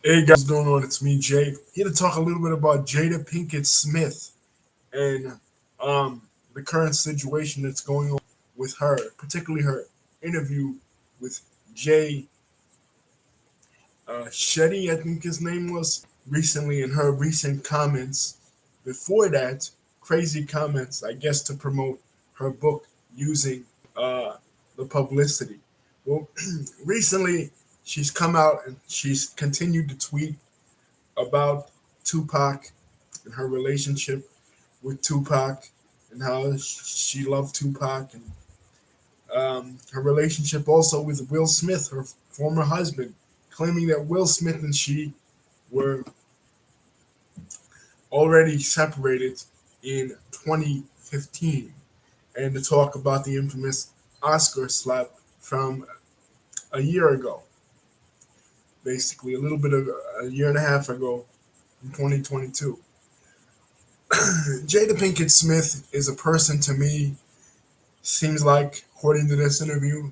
Hey guys, what's going on? It's me, Jay, here to talk a little bit about Jada Pinkett Smith and the current situation that's going on with her, particularly her interview with Jay Shetty, I think his name was, recently, in her recent comments. Before that, crazy comments, I guess, to promote her book using the publicity. Well, recently she's come out and she's continued to tweet about Tupac and her relationship with Tupac and how she loved Tupac and her relationship also with Will Smith, her former husband, claiming that Will Smith and she were already separated in 2015, and to talk about the infamous Oscar slap from a year ago, basically a little bit of a year and a half ago in 2022. Jada Pinkett Smith is a person to me, seems like, according to this interview,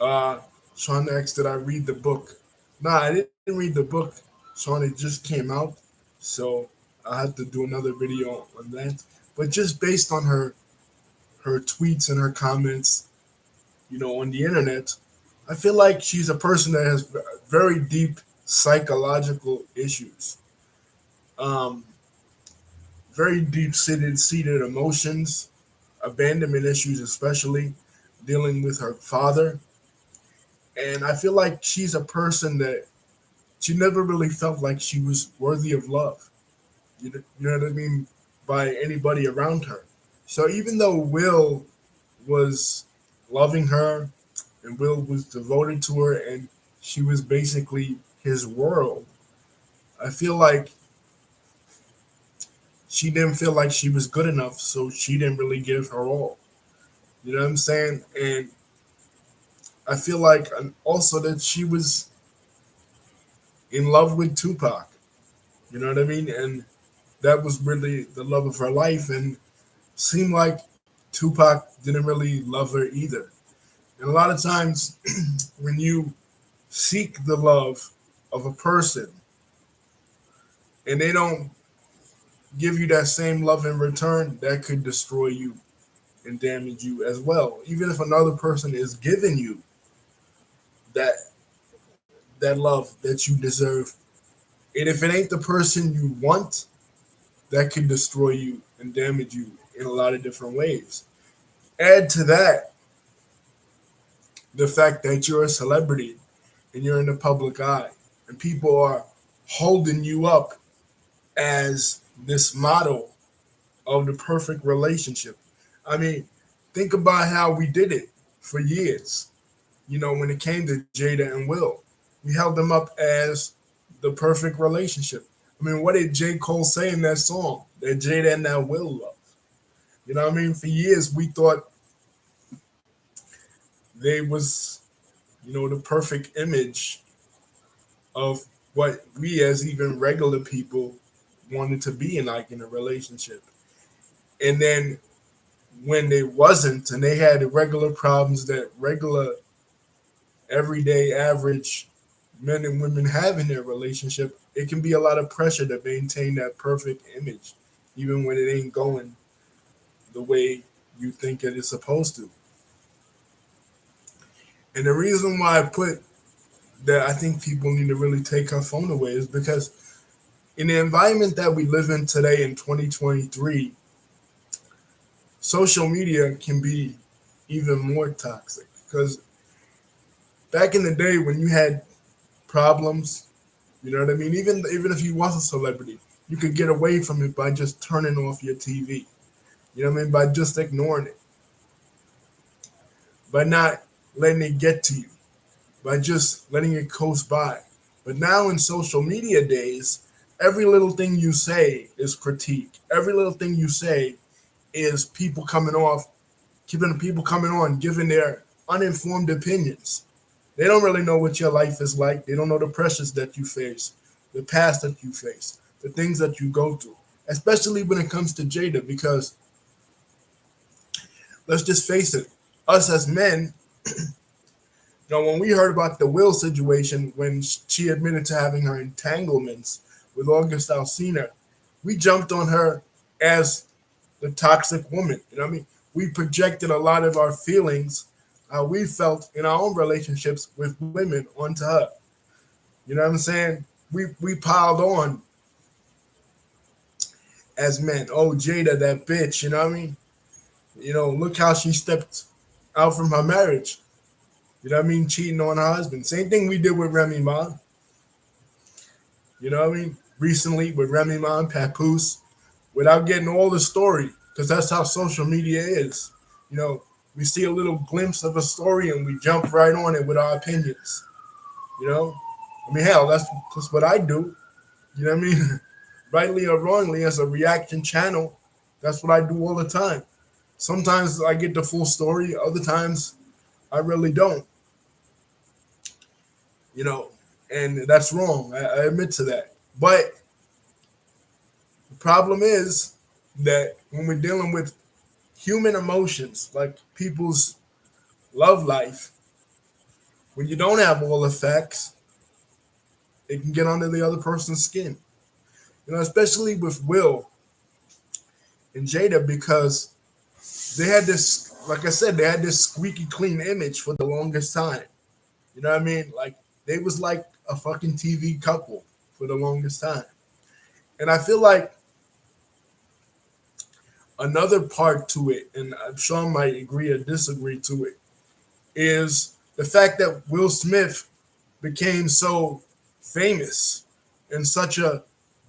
uh, Sean asked, did I read the book? Nah, I didn't read the book. Sean, it just came out. So I had to do another video on that. But just based on her tweets and her comments, on the internet, I feel like she's a person that has very deep psychological issues. Um, Very deep seated emotions, abandonment issues, especially dealing with her father. And I feel like she's a person that she never really felt like she was worthy of love. You know what I mean? By anybody around her. So even though Will was loving her and Will was devoted to her and she was basically his world, I feel like she didn't feel like she was good enough, so she didn't really give her all. You know what I'm saying? And I feel like also that she was in love with Tupac. You know what I mean? And that was really the love of her life. And seemed like Tupac didn't really love her either. And a lot of times, when you seek the love of a person and they don't give you that same love in return, that could destroy you and damage you as well. Even if another person is giving you that that love that you deserve, and if it ain't the person you want, that could destroy you and damage you in a lot of different ways. Add to that the fact that you're a celebrity and you're in the public eye, and people are holding you up as this model of the perfect relationship. I mean, think about how we did it for years. When it came to Jada and Will, we held them up as the perfect relationship. I mean, what did J. Cole say in that song that Jada and that Will love? You know what I mean? For years, we thought they was, the perfect image of what we as even regular people wanted to be in, like, in a relationship. And then when they wasn't and they had the regular problems that regular everyday average men and women have in their relationship, it can be a lot of pressure to maintain that perfect image, even when it ain't going the way you think it is supposed to. And the reason why I put that I think people need to really take our phone away is because in the environment that we live in today in 2023, social media can be even more toxic. Because back in the day when you had problems, you know what I mean? Even if you was a celebrity, you could get away from it by just turning off your TV. You know what I mean? By just ignoring it, by not letting it get to you, by just letting it coast by. But now in social media days, every little thing you say is critique. Every little thing you say is people coming off, keeping people coming on, giving their uninformed opinions. They don't really know what your life is like. They don't know the pressures that you face, the past that you face, the things that you go through, especially when it comes to Jada, because let's just face it, us as men, When we heard about the Will situation, when she admitted to having her entanglements with August Alsina, we jumped on her as the toxic woman. You know what I mean? We projected a lot of our feelings, how we felt in our own relationships with women onto her. You know what I'm saying? We piled on as men. Oh, Jada, that bitch. You know what I mean? Look how she stepped out from her marriage. You know what I mean? Cheating on her husband. Same thing we did with Remy Ma. You know what I mean? Recently with Remy Ma and Papoose, without getting all the story, because that's how social media is. You know, we see a little glimpse of a story and we jump right on it with our opinions. You know, I mean, hell, that's what I do. You know what I mean? Rightly or wrongly, as a reaction channel, that's what I do all the time. Sometimes I get the full story, other times I really don't. You know, and that's wrong. I admit to that. But the problem is that when we're dealing with human emotions, like people's love life, when you don't have all the facts, it can get under the other person's skin. Especially with Will and Jada, because they had this, like I said, they had this squeaky clean image for the longest time. You know what I mean? Like they was like a fucking TV couple for the longest time. And I feel like another part to it, and I'm sure I might agree or disagree to it, is the fact that Will Smith became so famous and such a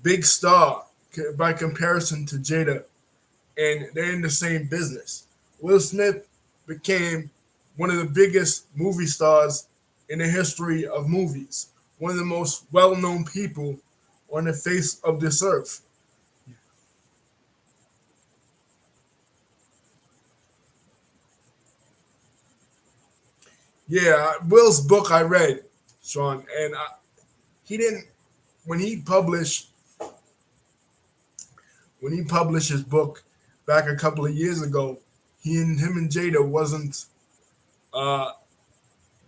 big star by comparison to Jada, and they're in the same business. Will Smith became one of the biggest movie stars in the history of movies, one of the most well known people on the face of this earth. Yeah, Will's book I read, Sean, and he didn't when he published his book back a couple of years ago. Him and Jada wasn't uh,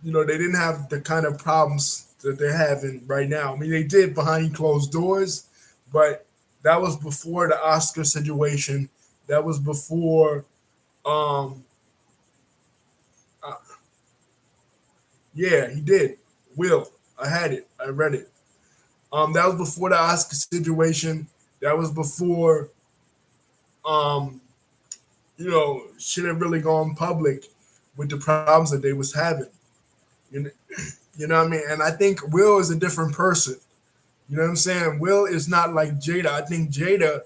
they didn't have the kind of problems that they're having right now. I mean, they did behind closed doors, but that was before the Oscar situation. That was before, um, uh, yeah, he did. Will, I had it. I read it. That was before the Oscar situation. That was before, um, shit had really gone public with the problems that they was having. You know, you know what I mean? And I think Will is a different person. You know what I'm saying? Will is not like Jada. I think Jada,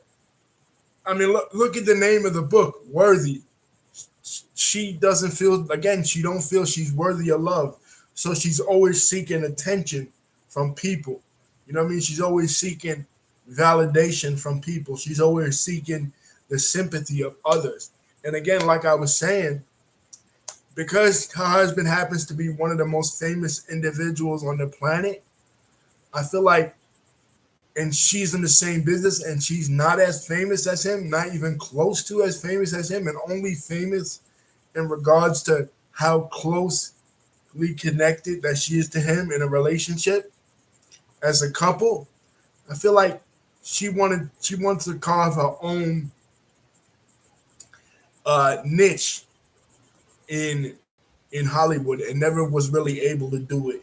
I mean, look at the name of the book, Worthy. She doesn't feel, again, she don't feel she's worthy of love. So she's always seeking attention from people. You know what I mean? She's always seeking validation from people. She's always seeking the sympathy of others. And again, like I was saying, because her husband happens to be one of the most famous individuals on the planet, I feel like, and she's in the same business and she's not as famous as him, not even close to as famous as him, and only famous in regards to how closely connected that she is to him in a relationship as a couple. I feel like she wants to carve her own niche in Hollywood and never was really able to do it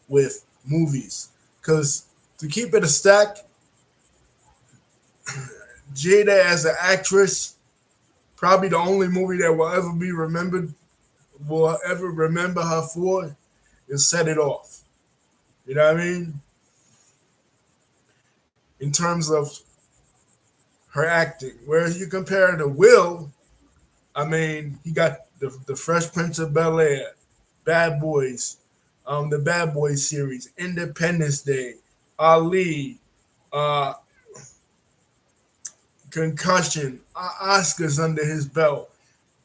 with movies. Because to keep it a stack, Jada as an actress, probably the only movie that will ever remember her for is Set It Off. You know what I mean? In terms of her acting. Whereas you compare her to Will, I mean, he got the Fresh Prince of Bel Air, Bad Boys, the Bad Boys series, Independence Day, Ali, uh, Concussion, Oscars under his belt,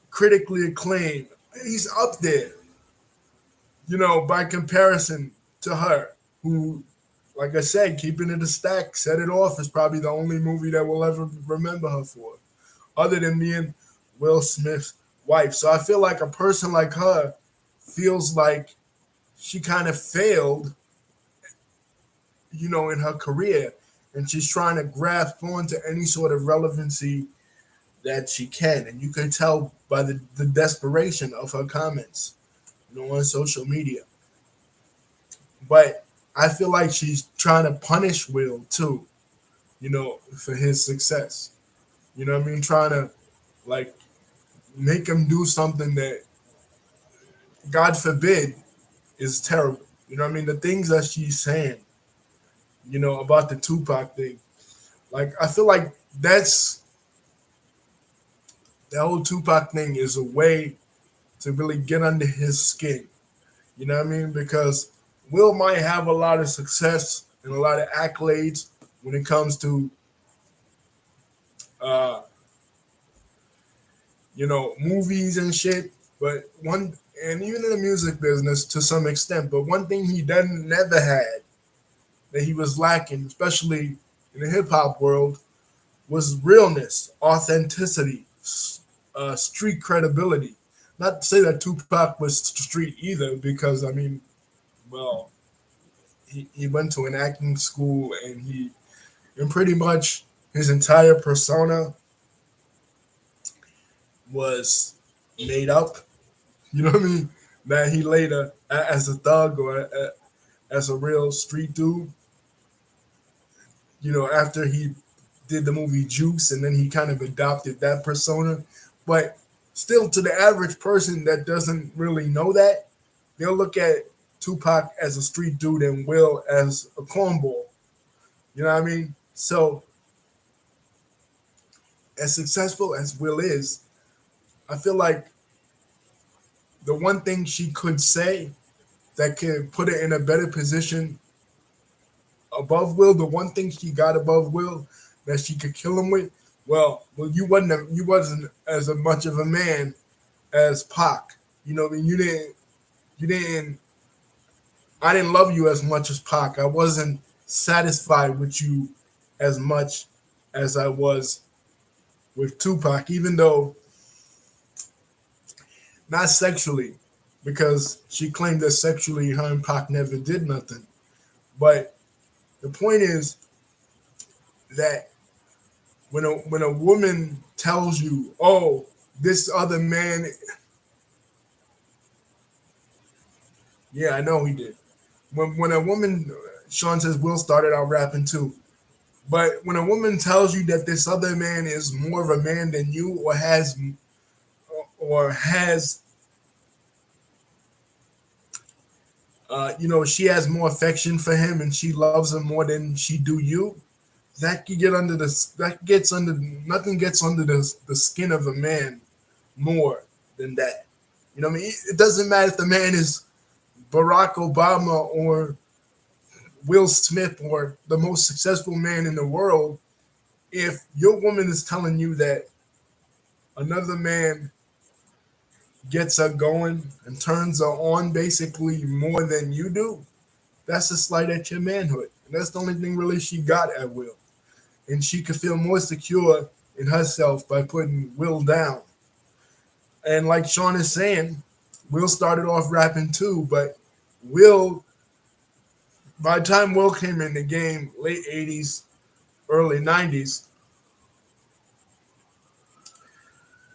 critically acclaimed. He's up there, by comparison to her, who, like I said, keeping it a stack, Set It Off is probably the only movie that we'll ever remember her for, other than being Will Smith's wife. So I feel like a person like her feels like she kind of failed, in her career, and she's trying to grasp onto any sort of relevancy that she can, and you can tell by the desperation of her comments, on social media. But I feel like she's trying to punish Will too, for his success. You know what I mean? Trying to like make him do something that, God forbid, is terrible. You know what I mean? The things that she's saying, about the Tupac thing. Like I feel like that's that whole Tupac thing is a way to really get under his skin. You know what I mean? Because Will might have a lot of success and a lot of accolades when it comes to uh, movies and shit. But one, and even in the music business to some extent, but one thing he done never had that he was lacking, especially in the hip hop world, was realness, authenticity, street credibility. Not to say that Tupac was street either, because I mean, well, he went to an acting school, and pretty much his entire persona was made up. You know what I mean? That he later, as a thug or as a real street dude, after he did the movie Juice, and then he kind of adopted that persona. But still, to the average person that doesn't really know that, they'll look at Tupac as a street dude and Will as a cornball. You know what I mean? So, as successful as Will is, I feel like the one thing she could say that could put her in a better position above Will, the one thing she got above Will that she could kill him with, well, you wasn't as much of a man as Pac. I mean, you didn't. I didn't love you as much as Pac. I wasn't satisfied with you as much as I was with Tupac, even though not sexually, because she claimed that sexually her and Pac never did nothing. But the point is that when a woman tells you, "Oh, this other man," yeah, I know he did. When a woman, Sean says Will started out rapping too. But when a woman tells you that this other man is more of a man than you, or has she has more affection for him and she loves him more than she do you, that gets under, nothing gets under the skin of a man more than that. What I mean? It doesn't matter if the man is Barack Obama or Will Smith or the most successful man in the world. If your woman is telling you that another man gets her going and turns her on basically more than you do, that's a slight at your manhood. And that's the only thing really she got at Will. And she could feel more secure in herself by putting Will down. And like Sean is saying, Will started off rapping too, but Will, by the time Will came in the game, late 80s, early 90s,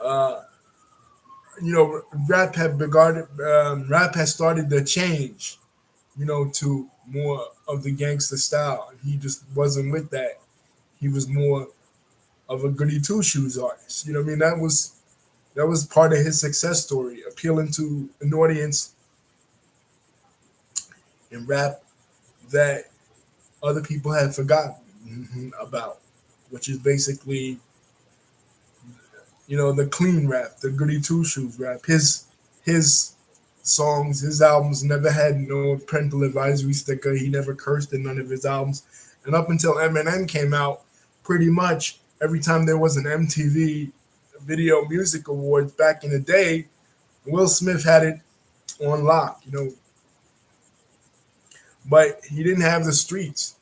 uh, rap had started to change, to more of the gangster style. He just wasn't with that. He was more of a goody two shoes artist. You know what I mean? That was part of his success story, appealing to an audience in rap that other people had forgotten about, which is basically, the clean rap, the goody two shoes rap. His songs, his albums never had no parental advisory sticker. He never cursed in none of his albums. And up until Eminem came out, pretty much every time there was an MTV Video Music Awards back in the day, Will Smith had it on lock, but he didn't have the streets.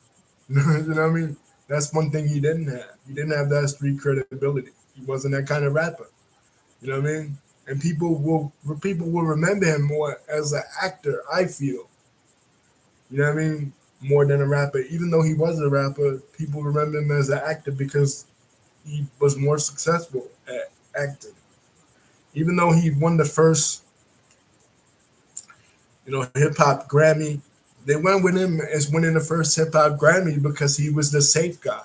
You know what I mean? That's one thing he didn't have. He didn't have that street credibility. He wasn't that kind of rapper. You know what I mean? And people will remember him more as an actor, I feel, You know what I mean? More than a rapper. Even though he was a rapper, people remember him as an actor because he was more successful at acting. Even though he won the first, hip hop Grammy, they went with him as winning the first hip hop Grammy because he was the safe guy.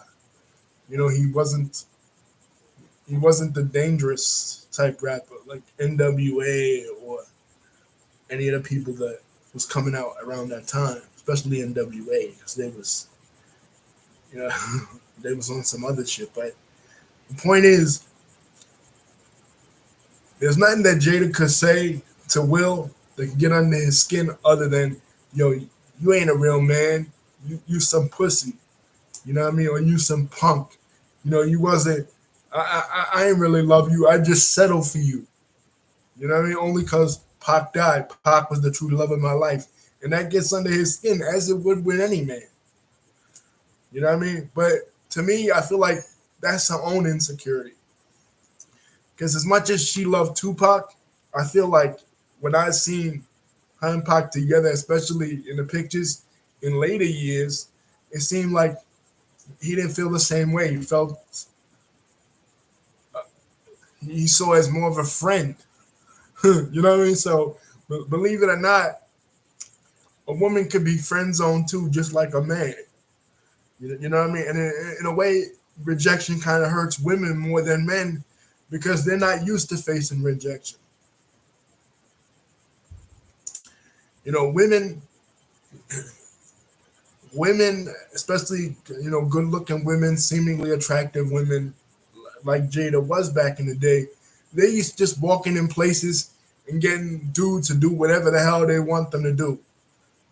He wasn't the dangerous type rapper like NWA or any of the people that was coming out around that time, especially NWA because you know, they was on some other shit. But the point is, there's nothing that Jada could say to Will that can get under his skin other than, yo, you ain't a real man. You some pussy. You know what I mean? Or you some punk. You wasn't. I ain't really love you. I just settled for you. You know what I mean? Only because Pac died. Pac was the true love of my life, and that gets under his skin as it would with any man. You know what I mean? But to me, I feel like that's her own insecurity. Because as much as she loved Tupac, I feel like when I seen her and Pac together, especially in the pictures in later years, it seemed like he didn't feel the same way. He felt he saw as more of a friend. You know what I mean? So believe it or not, a woman could be friend zoned too, just like a man. You know what I mean? And in a way, rejection kind of hurts women more than men because they're not used to facing rejection. Women, especially good looking women, seemingly attractive women, like Jada was back in the day, they used to just walking in places and getting dudes to do whatever the hell they want them to do.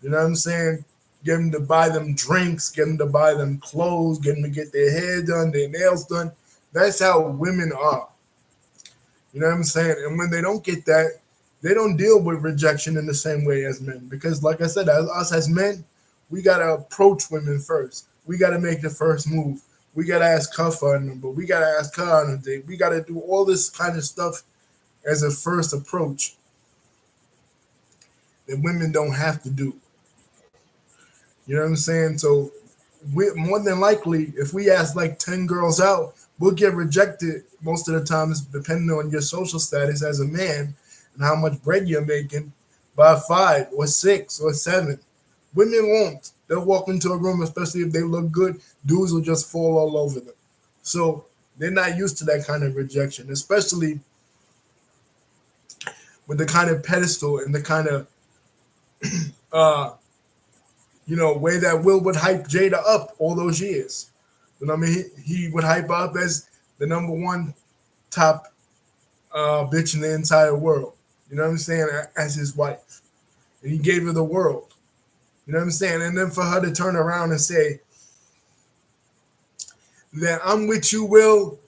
You know what I'm saying? Get them to buy them drinks, get them to buy them clothes, get them to get their hair done, their nails done. That's how women are. You know what I'm saying? And when they don't get that, they don't deal with rejection in the same way as men. Because, like I said, as us as men, we gotta approach women first. We gotta make the first move. We gotta ask her for a number. We gotta ask her on a date. We gotta do all this kind of stuff as a first approach that women don't have to do. You know what I'm saying? So we more than likely, if we ask like 10 girls out, we'll get rejected most of the time, depending on your social status as a man and how much bread you're making, by five or six or seven. Women won't. They'll walk into a room, especially if they look good, dudes will just fall all over them. So they're not used to that kind of rejection, especially with the kind of pedestal and the kind of uh, way that Will would hype Jada up all those years. You know what I mean? He would hype her up as the number one top bitch in the entire world. You know what I'm saying? As his wife. And he gave her the world. You know what I'm saying? And then for her to turn around and say that I'm with you, Will,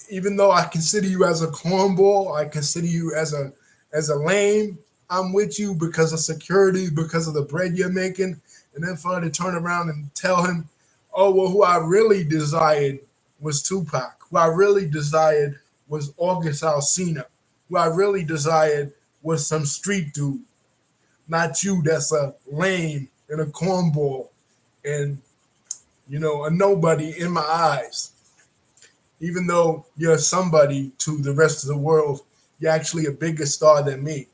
even though I consider you as a cornball, I consider you as a lame, I'm with you because of security, because of the bread you're making. And then for her to turn around and tell him, oh, well, who I really desired was Tupac. Who I really desired was August Alsina. Who I really desired was some street dude, not you that's a lame and a cornball and, a nobody in my eyes. Even though you're somebody to the rest of the world, you're actually a bigger star than me.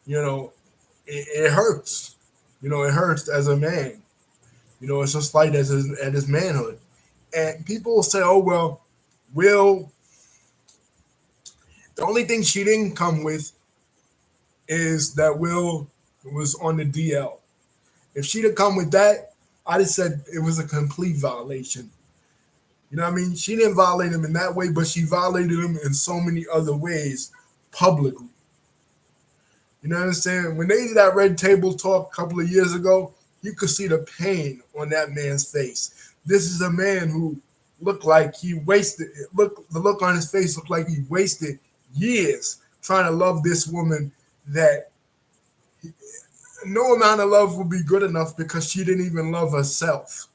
You know, it hurts. It hurts as a man. It's a slight at his manhood. And people will say, oh, well, Will, the only thing she didn't come with is that Will was on the DL. If she'd have come with that, I'd have said it was a complete violation. You know what I mean? She didn't violate him in that way, but she violated him in so many other ways publicly. You know what I'm saying? When they did that red table talk a couple of years ago, you could see the pain on that man's face. This is a man who looked like he wasted. The look on his face looked like he wasted years trying to love this woman that no amount of love would be good enough because she didn't even love herself.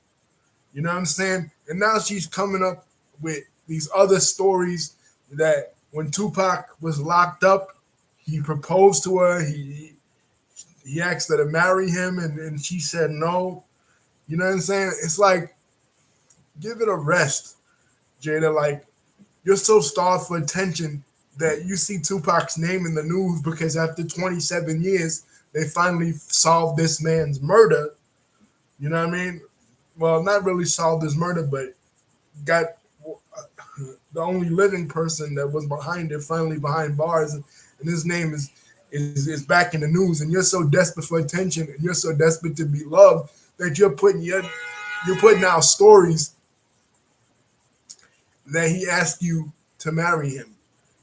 You know what I'm saying? And now she's coming up with these other stories that when Tupac was locked up, he proposed to her. He asked her to marry him, and she said no. You know what I'm saying? It's like, give it a rest, Jada. Like, you're so starved for attention that you see Tupac's name in the news because after 27 years, they finally solved this man's murder. You know what I mean? Well, not really solved his murder, but got the only living person that was behind it finally behind bars, and his name is back in the news. And you're so desperate for attention, and you're so desperate to be loved that you're putting out stories that he asked you to marry him.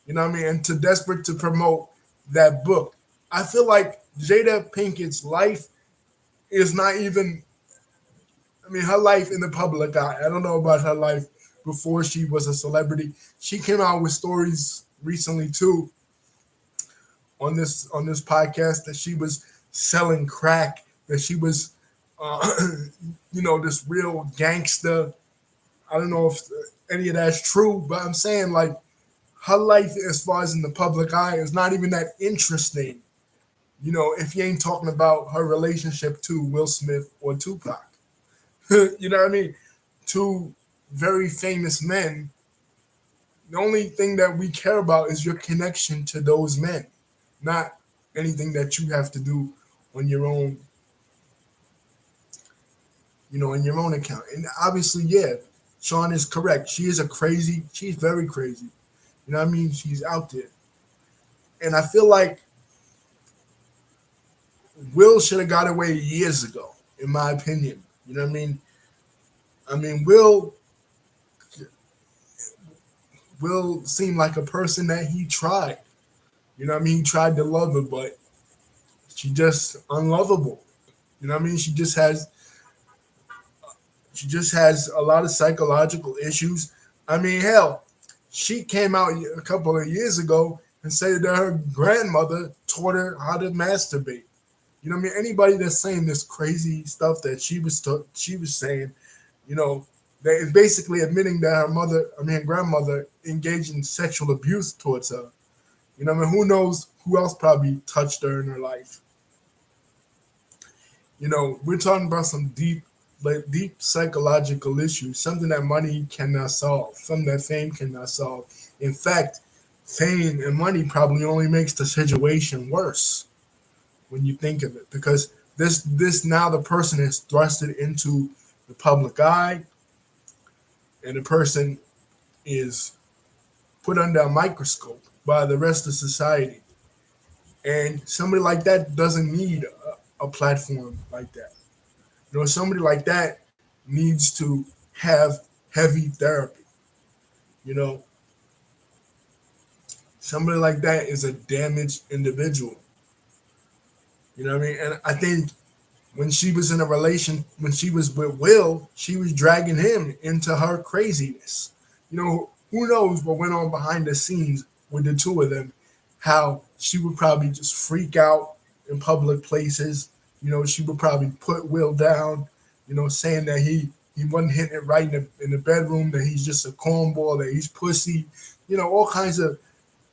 You know what I mean? And to desperate to promote that book. I feel like Jada Pinkett's life is not even. I mean, her life in the public eye. I don't know about her life before she was a celebrity. She came out with stories recently too on this podcast that she was selling crack, that she was, uh, this real gangster. I don't know if any of that's true, but I'm saying like her life as far as in the public eye is not even that interesting. If you ain't talking about her relationship to Will Smith or Tupac. You know what I mean? Two very famous men. The only thing that we care about is your connection to those men, not anything that you have to do on your own, in your own account. And obviously, yeah, Sean is correct. She's very crazy. You know what I mean? She's out there. And I feel like Will should have got away years ago, in my opinion. You know what I mean? Will seemed like a person that he tried. You know what I mean? He tried to love her, but she just unlovable. You know what I mean? She just has a lot of psychological issues. I mean, hell, she came out a couple of years ago and said that her grandmother taught her how to masturbate. You know what I mean? Anybody that's saying this crazy stuff that she was saying, you know, that is basically admitting that her grandmother engaged in sexual abuse towards her. You know what I mean? Who knows who else probably touched her in her life? We're talking about some deep psychological issues, something that money cannot solve, something that fame cannot solve. In fact, fame and money probably only makes the situation worse when you think of it, because this now the person is thrusted into the public eye, and the person is put under a microscope by the rest of society. And somebody like that doesn't need a platform like that. Somebody like that needs to have heavy therapy. You know, somebody like that is a damaged individual. You know what I mean? And I think when she was with Will, she was dragging him into her craziness. Who knows what went on behind the scenes with the two of them, how she would probably just freak out in public places. She would probably put Will down, saying that he wasn't hitting it right in the bedroom, that he's just a cornball, that he's pussy, all kinds of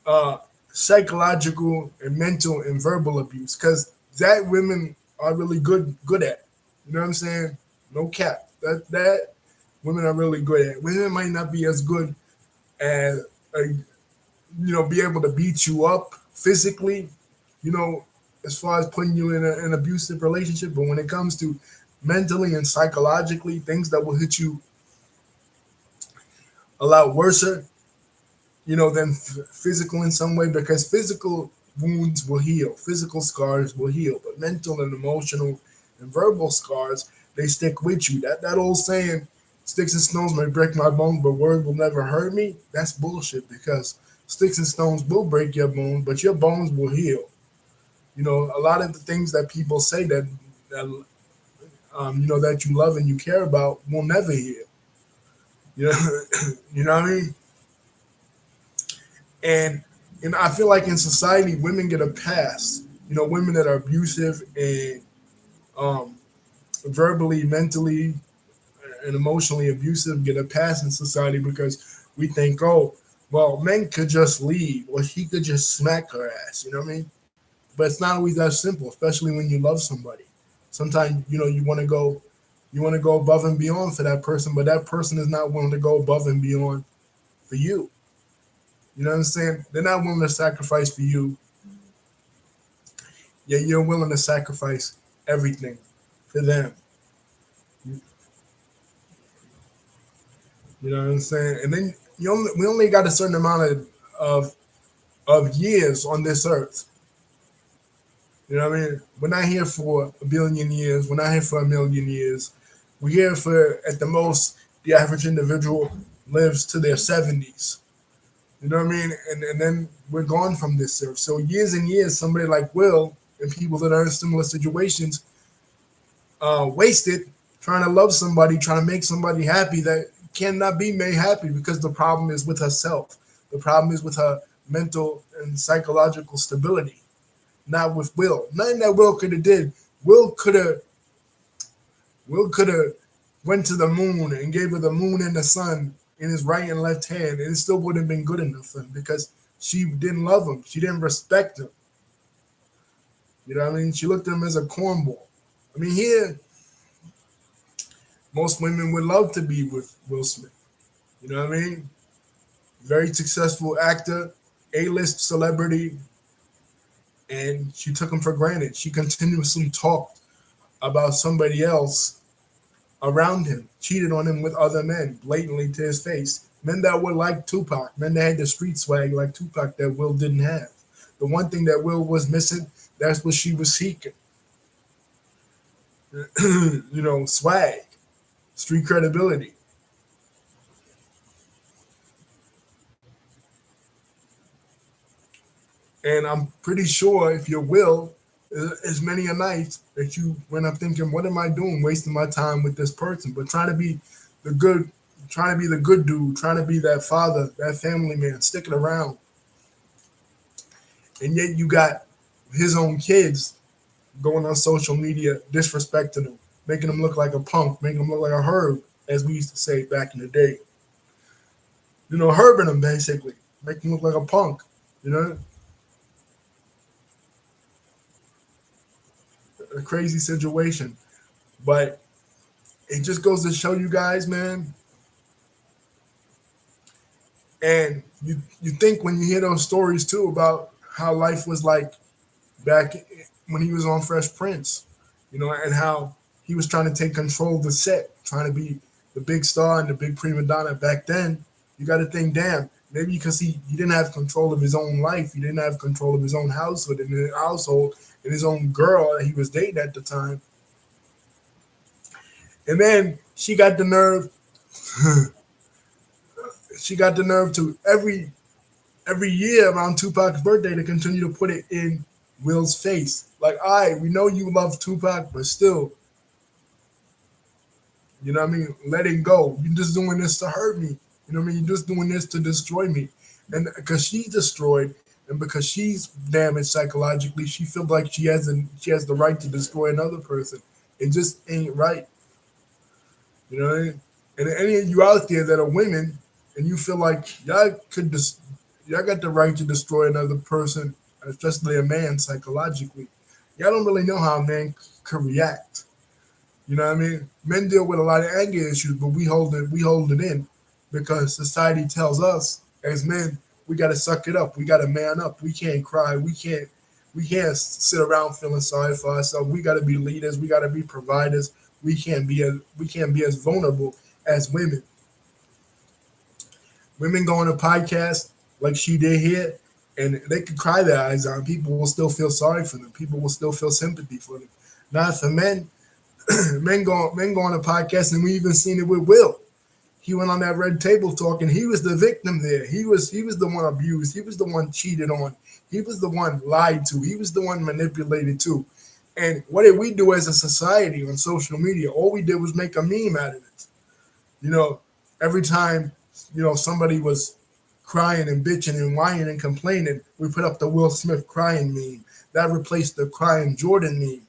uh, psychological and mental and verbal abuse, because that women are really good at. You know what I'm saying? No cap. That women are really good at. Women might not be as good as be able to beat you up physically, you know, as far as putting you in an abusive relationship. But when it comes to mentally and psychologically, things that will hit you a lot worse, than physical in some way, because physical wounds will heal, physical scars will heal, but mental and emotional and verbal scars, they stick with you. That old saying, sticks and stones may break my bones, but words will never hurt me. That's bullshit, because sticks and stones will break your bones, but your bones will heal. A lot of the things that people say that that you love and you care about will never heal. You know, you know what I mean? And I feel like in society, women get a pass. Women that are abusive and um, verbally, mentally, and emotionally abusive get a pass in society because we think, oh, Well, men could just leave, or he could just smack her ass. You know what I mean? But it's not always that simple, especially when you love somebody. Sometimes you want to go above and beyond for that person, but that person is not willing to go above and beyond for you. You know what I'm saying? They're not willing to sacrifice for you, yet you're willing to sacrifice everything for them. You know what I'm saying? And then we only got a certain amount of of years on this earth. You know what I mean? We're not here for a billion years. We're not here for a million years. We're here for, at the most, the average individual lives to their 70s. You know what I mean? And then we're gone from this earth. So years and years, somebody like Will and people that are in similar situations wasted trying to love somebody, trying to make somebody happy that cannot be made happy because the problem is with herself. The problem is with her mental and psychological stability, not with Will. Nothing that Will could have did. Will could have Will could have went to the moon and gave her the moon and the sun in his right and left hand, and it still wouldn't have been good enough for him because she didn't love him. She didn't respect him. You know what I mean? She looked at him as a cornball. I mean, here, most women would love to be with Will Smith. You know what I mean? Very successful actor, A-list celebrity, and she took him for granted. She continuously talked about somebody else around him, cheated on him with other men, blatantly to his face. Men that were like Tupac, men that had the street swag like Tupac that Will didn't have. The one thing that Will was missing, that's what she was seeking. Swag, street credibility. And I'm pretty sure if you're Will, as many a night that you went up thinking, what am I doing wasting my time with this person? But the good, trying to be the good dude, trying to be that father, that family man, sticking around. And yet you got his own kids going on social media, disrespecting him, making him look like a punk, making him look like a herb, as we used to say back in the day. Herbing him basically, making him look like a punk. You know, a crazy situation. But it just goes to show you guys, man. And you think when you hear those stories too about how life was like back when he was on Fresh Prince, and how he was trying to take control of the set, trying to be the big star and the big prima donna back then. You got to think, damn, maybe because he didn't have control of his own life, he didn't have control of his own household and his own girl that he was dating at the time. And then she got the nerve to every year around Tupac's birthday to continue to put it in Will's face. Like, all right, we know you love Tupac, but still, what I mean? Let it go. You're just doing this to hurt me. You know what I mean? You're just doing this to destroy me. And because she's destroyed and because she's damaged psychologically, she feels like she has the right to destroy another person. It just ain't right. You know what I mean? And any of you out there that are women and you feel like y'all got the right to destroy another person, especially a man psychologically. Y'all don't really know how a man could react. You know what I mean? Men deal with a lot of anger issues, but we hold it in because society tells us as men we got to suck it up. We got to man up. We can't cry. We can't sit around feeling sorry for ourselves. We got to be leaders. We got to be providers. We can't be as vulnerable as women. Women go on a podcast like she did here, and they could cry their eyes out. People will still feel sorry for them. People will still feel sympathy for them. Not for men. Men go on a podcast, and we even seen it with Will. He went on that red table talk, and he was the victim there. He was the one abused. He was the one cheated on. He was the one lied to. He was the one manipulated too. And what did we do as a society on social media? All we did was make a meme out of it. You know, every time somebody was crying and bitching and whining and complaining, we put up the Will Smith crying meme. That replaced the crying Jordan meme.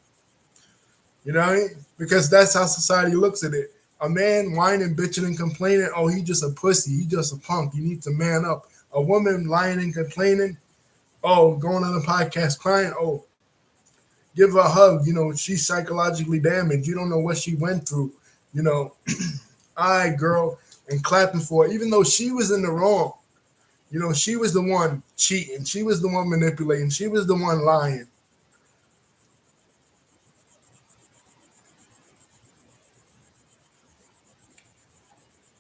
You know what I mean? Because that's how society looks at it. A man whining, bitching, and complaining, oh, he just a pussy. He just a punk. You need to man up. A woman lying and complaining, oh, going on a podcast crying, oh, give her a hug. She's psychologically damaged. You don't know what she went through. You know, all right, girl, and clapping for her, even though she was in the wrong. She was the one cheating. She was the one manipulating. She was the one lying.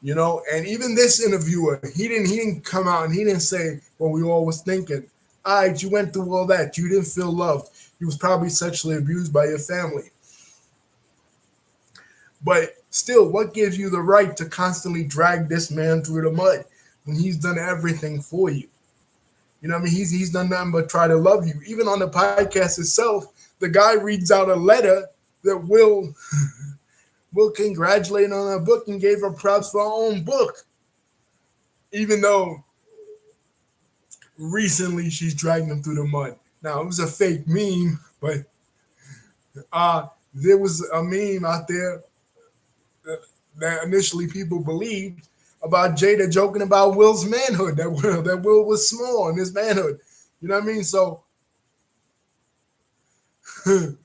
And even this interviewer, he didn't come out and he didn't say what we all was thinking. All right, you went through all that. You didn't feel loved. You was probably sexually abused by your family. But still, what gives you the right to constantly drag this man through the mud when he's done everything for you? You know what I mean? He's done nothing but try to love you. Even on the podcast itself, the guy reads out a letter that will congratulate on her book and gave her props for her own book. Even though recently she's dragging him through the mud. Now it was a fake meme, but there was a meme out there that initially people believed about Jada joking about Will's manhood, that Will was small in his manhood. You know what I mean? So you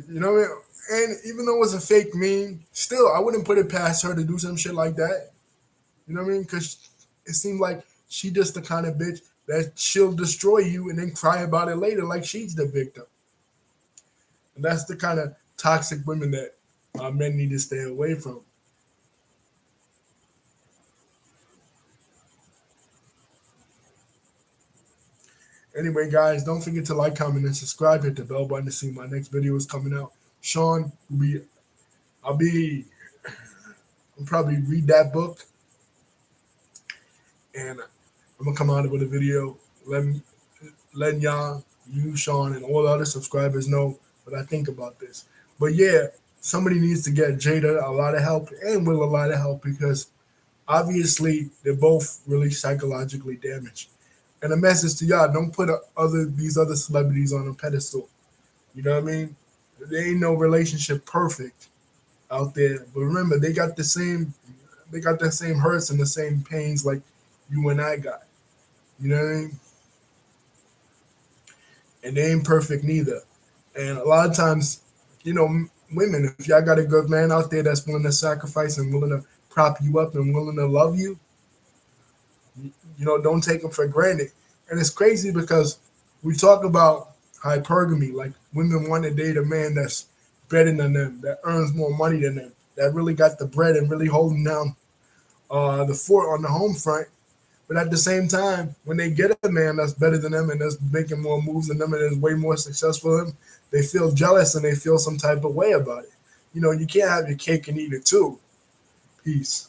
know what I mean? And even though it was a fake meme, still I wouldn't put it past her to do some shit like that. You know what I mean? Because it seemed like she just the kind of bitch that she'll destroy you and then cry about it later like she's the victim. And that's the kind of toxic women that men need to stay away from. Anyway, guys, don't forget to like, comment, and subscribe. Hit the bell button to see my next video is coming out. Sean, I'll be, I'll probably read that book, and I'm gonna come out with a video letting y'all, you, Sean, and all the other subscribers know what I think about this. But yeah, somebody needs to get Jada a lot of help and Will a lot of help because obviously they're both really psychologically damaged. And a message to y'all: don't put these other celebrities on a pedestal. You know what I mean? There ain't no relationship perfect out there. But remember, they got the same hurts and the same pains like you and I got. You know what I mean? And they ain't perfect neither. And a lot of times, women, if y'all got a good man out there that's willing to sacrifice and willing to prop you up and willing to love you, don't take them for granted. And it's crazy because we talk about hypergamy, like women want to date a man that's better than them, that earns more money than them, that really got the bread and really holding down the fort on the home front. But at the same time, when they get a man that's better than them and that's making more moves than them and is way more successful than them, they feel jealous and they feel some type of way about it. You can't have your cake and eat it too. Peace.